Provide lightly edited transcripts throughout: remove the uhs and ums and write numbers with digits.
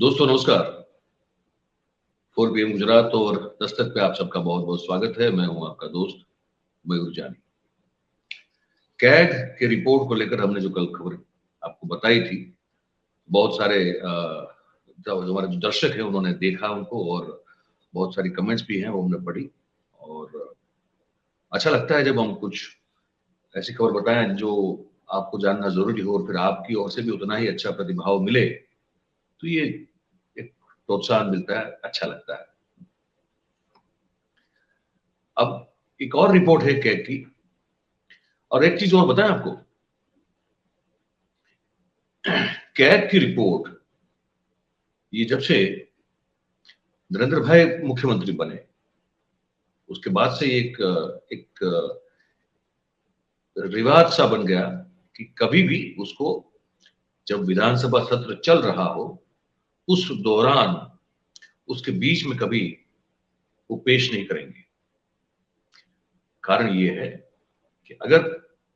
दोस्तों नमस्कार। 4 PM गुजरात और दस्तक पे आप सबका बहुत बहुत स्वागत है। मैं हूं आपका दोस्त मयूर जानी। कैग के रिपोर्ट को लेकर हमने जो कल खबर आपको बताई थी, बहुत सारे जो हमारे जो दर्शक हैं उन्होंने देखा उनको, और बहुत सारी कमेंट्स भी हैं वो हमने पढ़ी। और अच्छा लगता है जब हम कुछ ऐसी खबर बताएं जो आपको जानना जरूरी हो और फिर आपकी ओर से भी उतना ही अच्छा प्रतिभाव मिले, तो ये एक प्रोत्साहन मिलता है, अच्छा लगता है। अब एक और रिपोर्ट है कैग की, और एक चीज और बताएं आपको। कैग की रिपोर्ट, ये जब से नरेंद्र भाई मुख्यमंत्री बने उसके बाद से एक एक रिवाज सा बन गया कि कभी भी उसको, जब विधानसभा सत्र चल रहा हो उस दौरान उसके बीच में कभी वो पेश नहीं करेंगे। कारण ये है कि अगर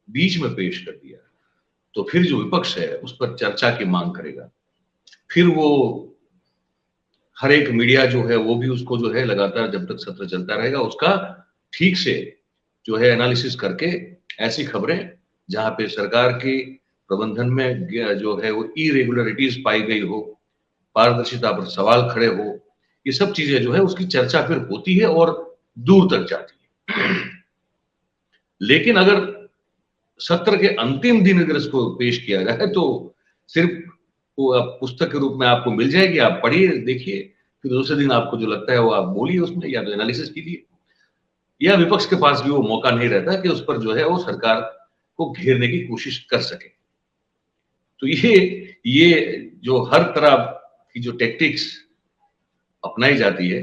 बीच में पेश कर दिया तो फिर जो विपक्ष है उस पर चर्चा की मांग करेगा। फिर वो हर एक मीडिया जो है वो भी उसको जो है लगातार जब तक सत्र चलता रहेगा उसका ठीक से जो है एनालिसिस करके ऐसी खबरें जहां पे सरकार की प्रबंधन में जो है वो इरेगुलरिटीज पाई गई हो, पारदर्शिता पर सवाल खड़े हो, ये सब चीजें जो है उसकी चर्चा फिर होती है और दूर तक जाती है। लेकिन अगर सत्र के अंतिम दिन अगर इसको पेश किया जाए तो सिर्फ वो आप पुस्तक के रूप में आपको मिल जाएगी, आप पढ़िए देखिए, फिर दूसरे दिन आपको जो लगता है वो आप बोलिए उसमें, या तो एनालिसिस कीजिए। या विपक्ष के पास भी वो मौका नहीं रहता कि उस पर जो है वो सरकार को घेरने की कोशिश कर सके। तो ये जो हर तरह की जो टेक्टिक्स अपनाई जाती है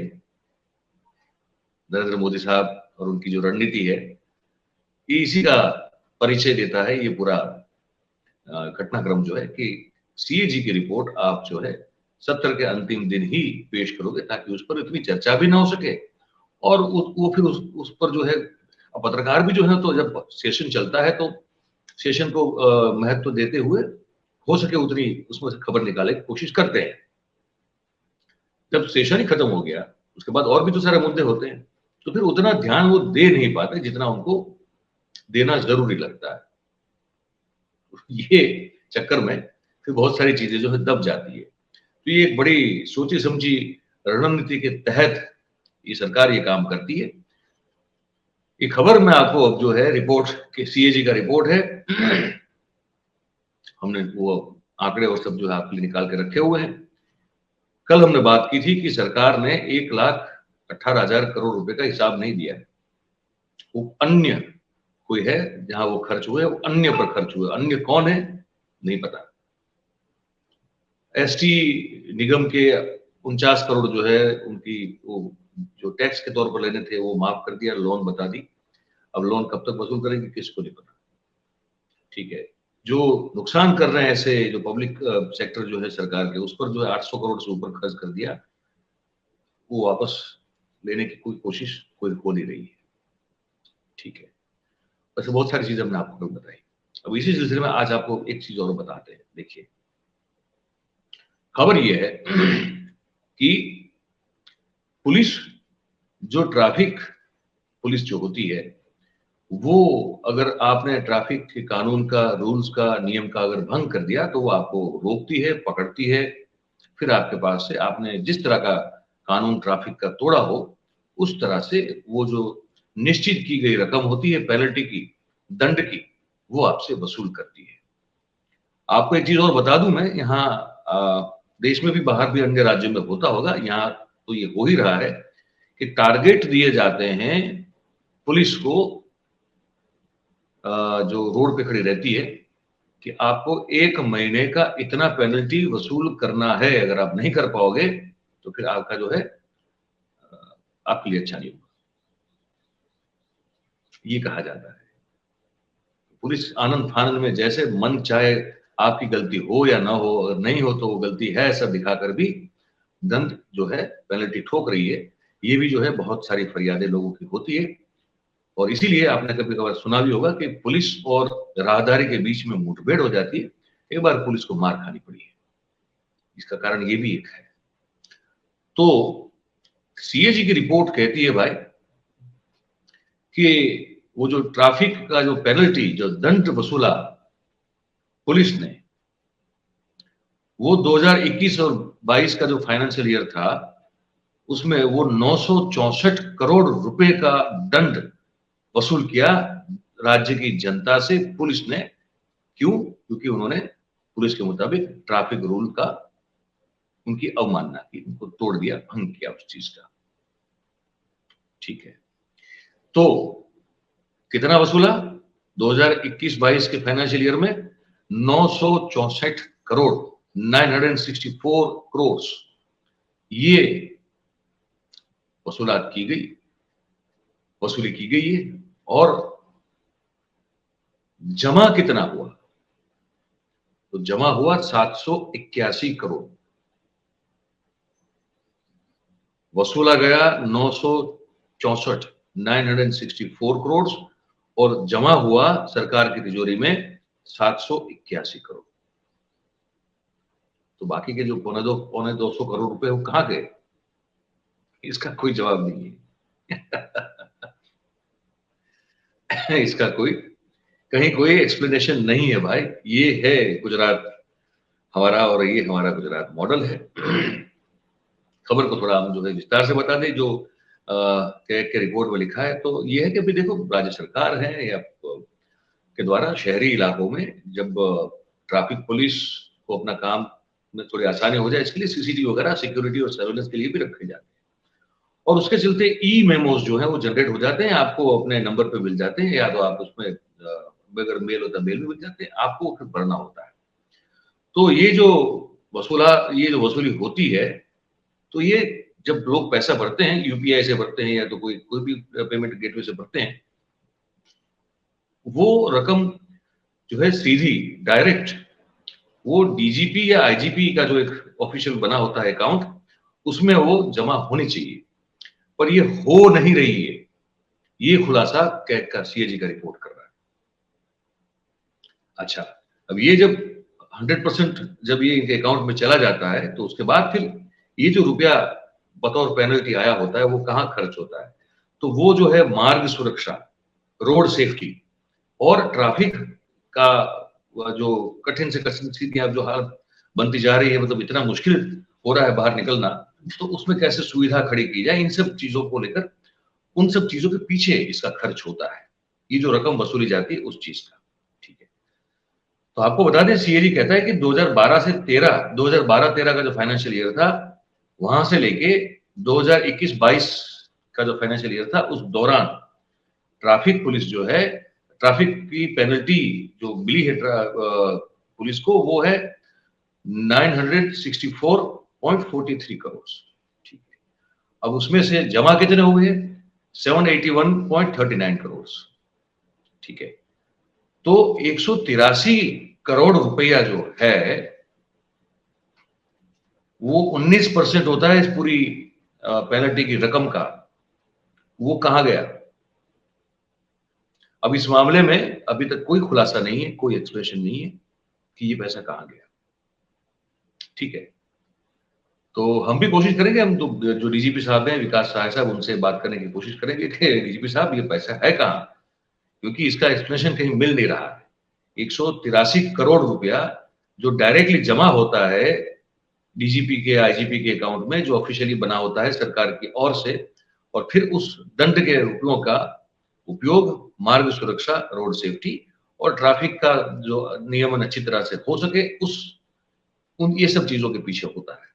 नरेंद्र मोदी साहब और उनकी जो रणनीति है, ये इसी का परिचय देता है। ये पूरा घटनाक्रम जो है कि सीएजी की रिपोर्ट आप जो है सत्र के अंतिम दिन ही पेश करोगे ताकि उस पर इतनी चर्चा भी ना हो सके, और वो फिर उस पर जो है पत्रकार भी जो है, तो जब सेशन चलता है तो सेशन को महत्व देते हुए हो सके उतनी उसमें से खबर निकालने की कोशिश करते हैं। जब सेशन ही खत्म हो गया उसके बाद और भी तो सारे मुद्दे होते हैं, तो फिर उतना ध्यान वो दे नहीं पाते जितना उनको देना जरूरी लगता है। ये चक्कर में फिर बहुत सारी चीजें जो है दब जाती है। तो ये एक बड़ी सोची समझी रणनीति के तहत ये सरकार ये काम करती है। ये खबर में आपको अब जो है रिपोर्ट के सीएजी का रिपोर्ट है, हमने वो आंकड़े और सब जो है आपके लिए निकाल के रखे हुए हैं। कल हमने बात की थी कि सरकार ने 1,18,000 करोड़ रुपए का हिसाब नहीं दिया है। वो अन्य कोई है जहां वो खर्च हुए, वो अन्य पर खर्च हुए। अन्य कौन है नहीं पता। एसटी निगम के 49 करोड़ जो है उनकी वो जो टैक्स के तौर पर लेने थे वो माफ कर दिया, लोन बता दी। अब लोन कब तक वसूल करेंगे किसको नहीं पता। ठीक है, जो नुकसान कर रहे हैं ऐसे जो पब्लिक सेक्टर जो है सरकार के, उस पर जो है 800 करोड़ से ऊपर खर्च कर दिया, वो वापस लेने की कोई कोशिश कोई हो नहीं रही है। ठीक है, वैसे बहुत सारी चीजें हमने आपको कल बताई। अब इसी सिलसिले में आज आपको एक चीज और बताते हैं। देखिए, खबर यह है कि पुलिस जो ट्रैफिक पुलिस जो होती है वो, अगर आपने ट्रैफिक के कानून का, रूल्स का, नियम का अगर भंग कर दिया तो वो आपको रोकती है, पकड़ती है। फिर आपके पास से आपने जिस तरह का कानून ट्रैफिक का तोड़ा हो उस तरह से वो जो निश्चित की गई रकम होती है पेनल्टी की, दंड की, वो आपसे वसूल करती है। आपको एक चीज और बता दूं मैं, यहाँ देश में भी बाहर भी अन्य राज्यों में होता होगा, यहाँ तो ये हो ही रहा है कि टारगेट दिए जाते हैं पुलिस को, जो रोड पे खड़ी रहती है, कि आपको 1 महीने का इतना पेनल्टी वसूल करना है। अगर आप नहीं कर पाओगे तो फिर आपका जो है आपके लिए अच्छा नहीं होगा, ये कहा जाता है। पुलिस आनंद फानंद में जैसे मन चाहे, आपकी गलती हो या ना हो, अगर नहीं हो तो वो गलती है ऐसा दिखाकर भी दंड जो है, पेनल्टी ठोक रही है। ये भी जो है बहुत सारी फरियादें लोगों की होती है, और इसीलिए आपने कभी कभार सुना भी होगा कि पुलिस और राहदारी के बीच में मुठभेड़ हो जाती है। एक बार पुलिस को मार खानी पड़ी है। इसका कारण ये भी एक है। तो सीएजी की रिपोर्ट कहती है भाई कि वो जो ट्रैफिक का जो पेनल्टी, जो दंड वसूला पुलिस ने, वो 2021 और 22 का जो फाइनेंशियल ईयर था उसमें वो 964 करोड़ रुपए का दंड वसूल किया राज्य की जनता से पुलिस ने। क्यों? क्योंकि उन्होंने पुलिस के मुताबिक ट्रैफिक रूल का उनकी अवमानना की, उनको तोड़ दिया, भंग किया उस चीज का। ठीक है, तो कितना वसूला 2021-22 के फाइनेंशियल ईयर में? 964 करोड़, 964 करोड़ ये वसूली की गई है। और जमा कितना हुआ? तो जमा हुआ 781 करोड़, वसूला गया 964 करोड़, और जमा हुआ सरकार की तिजोरी में 781 करोड़। तो बाकी के जो पौने 200 करोड़ रुपए वो कहां गए? इसका कोई जवाब नहीं है। इसका कहीं कोई एक्सप्लेनेशन नहीं है भाई। ये है गुजरात हमारा, और ये हमारा गुजरात मॉडल है। खबर को थोड़ा हम जो है विस्तार से बता दें, जो के रिपोर्ट में लिखा है। तो ये है कि अभी देखो, राज्य सरकार है या के द्वारा शहरी इलाकों में जब ट्रैफिक पुलिस को अपना काम में थोड़ी आसानी हो जाए, इसके लिए सीसीटीवी वगैरह सिक्योरिटी और सर्वेलेंस के लिए भी रखे जाते हैं। और उसके चलते ई मेमोज जो है वो जनरेट हो जाते हैं, आपको अपने नंबर पे मिल जाते हैं, या तो आप उसमें अगर मेल होता है मेल में मिल जाते हैं, आपको फिर भरना होता है। तो ये जो वसूली होती है, तो ये जब लोग पैसा भरते हैं, यूपीआई से भरते हैं या तो कोई भी पेमेंट गेटवे से भरते हैं, वो रकम जो है सीधी डायरेक्ट वो डीजीपी या आईजीपी का जो एक ऑफिशियल बना होता है अकाउंट, उसमें वो जमा होनी चाहिए, पर ये हो नहीं रही है। ये खुलासा कैग का, सीएजी का रिपोर्ट कर रहा है। अच्छा, अब ये जब 100% जब ये इनके अकाउंट में चला जाता है, तो उसके बाद फिर ये जो रुपया बतौर पेनल्टी आया होता है वो कहां खर्च होता है? तो वो जो है मार्ग सुरक्षा, रोड सेफ्टी और ट्रैफिक का जो कठिन से कठिन स्थिति अब जो हालत बनती जा रही है, मतलब इतना मुश्किल हो रहा है बाहर निकलना, तो उसमें कैसे सुविधा खड़ी की जाए, इन सब चीजों को लेकर, उन सब चीजों के पीछे इसका खर्च होता है, ये जो रकम वसूली जाती है उस चीज का। ठीक है, तो आपको बता दें, सीएजी कहता है कि 2012-13 का जो फाइनेंशियल ईयर था, वहां से लेके 2021-22 का जो फाइनेंशियल ईयर था, उस दौरान ट्रैफिक पुलिस जो है, ट्रैफिक की पेनल्टी जो मिली है पुलिस को, वो है 964.43 करोड़। ठीक है, अब उसमें से जमा कितने हुए? 781.39 करोड़। ठीक है, तो 183 करोड़ रुपया जो है वो 19% होता है इस पूरी पेनल्टी की रकम का। वो कहां गया? अब इस मामले में अभी तक कोई खुलासा नहीं है, कोई एक्सप्लेनेशन नहीं है कि ये पैसा कहां गया। ठीक है, तो हम भी कोशिश करेंगे, हम तो जो डीजीपी साहब हैं, विकास सहाय साहब, उनसे बात करने की कोशिश करेंगे कि डीजीपी साहब ये पैसा है कहां, क्योंकि इसका एक्सप्लेनेशन कहीं मिल नहीं रहा है। 183 करोड़ रुपया जो डायरेक्टली जमा होता है डीजीपी के, आईजीपी के अकाउंट में, जो ऑफिशियली बना होता है सरकार की ओर से, और फिर उस दंड के रुपयों का उपयोग मार्ग सुरक्षा, रोड सेफ्टी और ट्रैफिक का जो नियमन अच्छी तरह से हो सके, ये सब चीजों के पीछे होता है।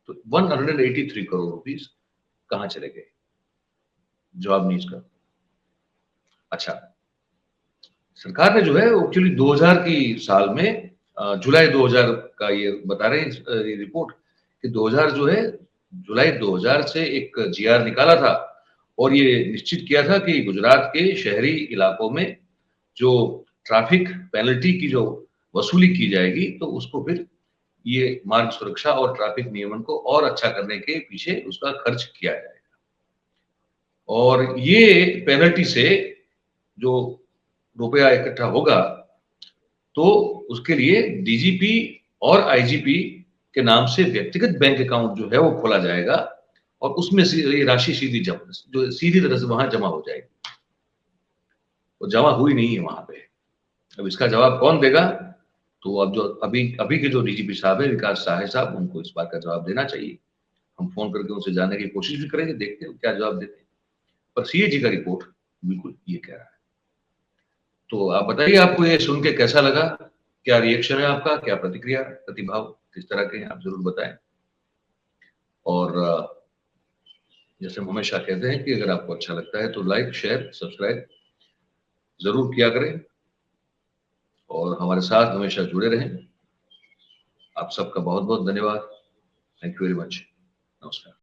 तो 183 करोड़ रुपीस कहां चले गए? जवाब नहीं इसका। अच्छा, सरकार ने जो है एक्चुअली 2000 की साल में, जुलाई 2000 का ये बता रहे हैं ये रिपोर्ट, कि 2000 जो है, जुलाई 2000 से एक जीआर निकाला था और ये निश्चित किया था कि गुजरात के शहरी इलाकों में जो ट्रैफिक पेनल्टी की जो वसूली की जाएगी, तो उसको फिर ये मार्ग सुरक्षा और ट्रैफिक नियमन को और अच्छा करने के पीछे उसका खर्च किया जाएगा। और ये पेनल्टी से जो रुपया इकट्ठा होगा, तो उसके लिए डीजीपी और आईजीपी के नाम से व्यक्तिगत बैंक अकाउंट जो है वो खोला जाएगा, और उसमें से ये राशि सीधी जो सीधी तरह से वहां जमा हो जाएगी, वो जमा हुई नहीं है वहां पे। अब इसका जवाब कौन देगा? तो अब जो अभी के जो डीजीपी साहब है विकास सहाय साहब, उनको इस बात का जवाब देना चाहिए। हम फोन करके उनसे जानने की कोशिश भी करेंगे, देखते हैं क्या जवाब देते हैं। पर सीएजी का रिपोर्ट बिल्कुल ये कह रहा है। तो आप बताइए, आपको ये सुन के कैसा लगा? क्या रिएक्शन है आपका? क्या प्रतिक्रिया, प्रतिभाव किस तरह के हैं, आप जरूर बताएं। और जैसे हम हमेशा कहते हैं कि अगर आपको अच्छा लगता है तो लाइक, शेयर, सब्सक्राइब जरूर किया करें और हमारे साथ हमेशा जुड़े रहें। आप सबका बहुत बहुत धन्यवाद। Thank you very much. नमस्कार।